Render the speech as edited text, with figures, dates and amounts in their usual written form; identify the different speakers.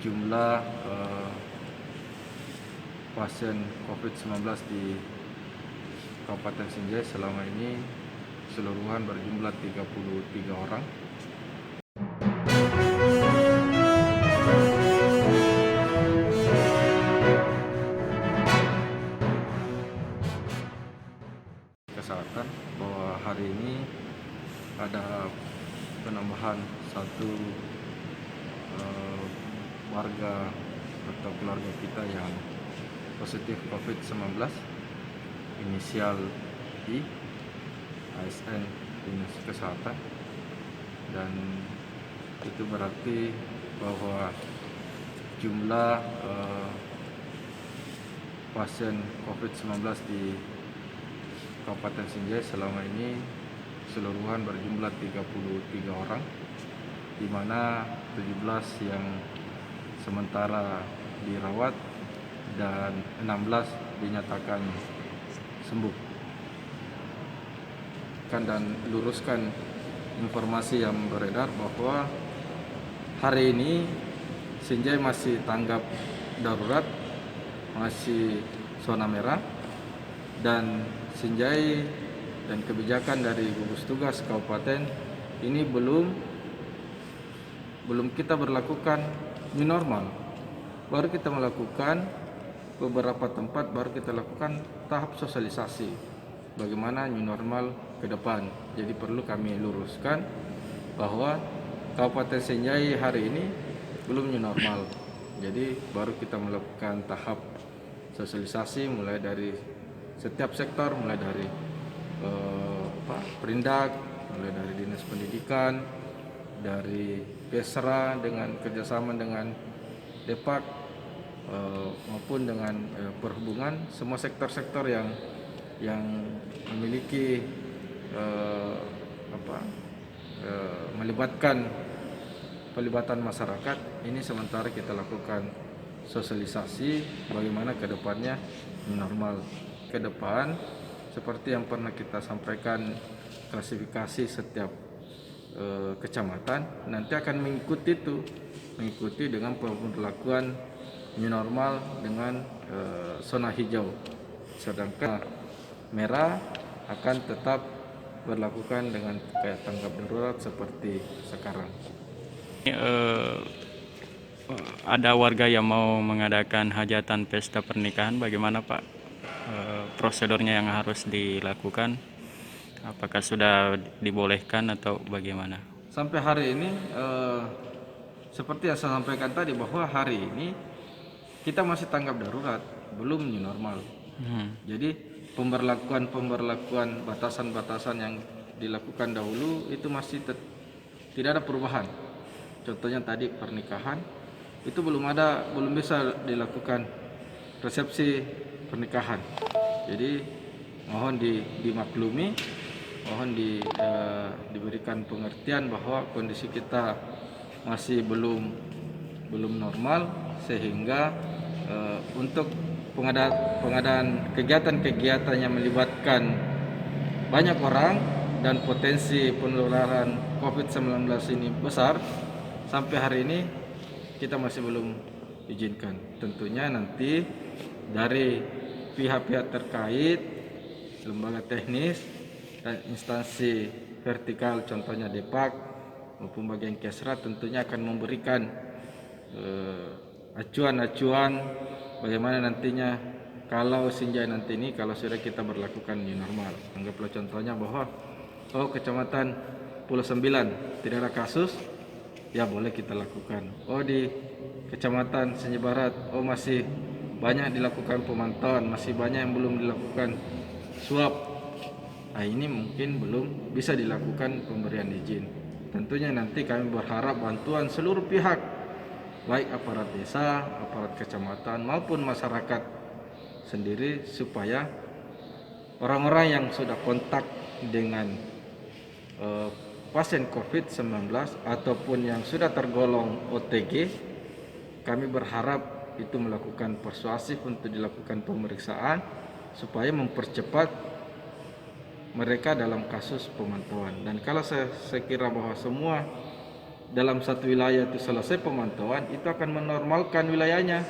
Speaker 1: jumlah pasien COVID-19 di Kabupaten Sinjai selama ini keseluruhan berjumlah 33 orang. Kesehatan bahwa hari ini ada penambahan satu warga atau keluarga kita yang positif COVID-19, inisial I, ASN Dinas Kesehatan, dan itu berarti bahwa jumlah pasien COVID-19 di Kabupaten Sinjai selama ini keseluruhan berjumlah 33 orang, di mana 17 yang sementara dirawat dan 16 dinyatakan sembuh. Dan luruskan informasi yang beredar bahwa hari ini Sinjai masih tanggap darurat, masih zona merah, dan Sinjai dan kebijakan dari gugus tugas kabupaten ini belum kita berlakukan new normal. Baru kita melakukan beberapa tempat, baru kita lakukan tahap sosialisasi bagaimana new normal ke depan. Jadi perlu kami luruskan bahwa Kabupaten Sinjai hari ini belum new normal. Jadi baru kita melakukan tahap sosialisasi mulai dari setiap sektor, mulai dari Perindak, mulai dari Dinas Pendidikan, dari Pesra dengan kerjasama dengan Depak maupun dengan perhubungan, semua sektor-sektor yang memiliki pelibatan masyarakat, ini sementara kita lakukan sosialisasi bagaimana ke depannya normal. Ke depan seperti yang pernah kita sampaikan, klasifikasi setiap kecamatan nanti akan mengikuti dengan pemberlakuan new normal dengan zona hijau, sedangkan merah akan tetap berlakukan dengan kayak tanggap darurat seperti sekarang.
Speaker 2: Ada warga yang mau mengadakan hajatan pesta pernikahan, bagaimana Pak prosedurnya yang harus dilakukan? Apakah sudah dibolehkan atau bagaimana?
Speaker 1: Sampai hari ini seperti yang saya sampaikan tadi, bahwa hari ini kita masih tanggap darurat, belum new normal. Jadi pemberlakuan batasan-batasan yang dilakukan dahulu itu masih tidak ada perubahan. Contohnya tadi pernikahan itu belum bisa dilakukan resepsi pernikahan. Jadi mohon dimaklumi, mohon diberikan pengertian bahwa kondisi kita masih belum normal, sehingga untuk pengadaan kegiatan-kegiatan yang melibatkan banyak orang dan potensi penularan COVID-19 ini besar, sampai hari ini kita masih belum izinkan. Tentunya nanti dari pihak-pihak terkait, lembaga teknis dan instansi vertikal, contohnya Depak maupun bagian Kesra, tentunya akan memberikan acuan-acuan bagaimana nantinya kalau Sinjai nanti ini, kalau sudah kita berlakukan new normal. Anggaplah contohnya bahwa kecamatan Pulau 9 tidak ada kasus, ya boleh kita lakukan. Di kecamatan Sinjai Barat masih banyak dilakukan pemantauan, masih banyak yang belum dilakukan swab. Ini mungkin belum bisa dilakukan pemberian izin. Tentunya nanti kami berharap bantuan seluruh pihak, baik aparat desa, aparat kecamatan maupun masyarakat sendiri, supaya orang-orang yang sudah kontak dengan pasien COVID-19 ataupun yang sudah tergolong OTG, kami berharap itu melakukan persuasif untuk dilakukan pemeriksaan supaya mempercepat mereka dalam kasus pemantauan. Dan kalau saya kira bahwa semua dalam satu wilayah itu selesai pemantauan, itu akan menormalkan wilayahnya.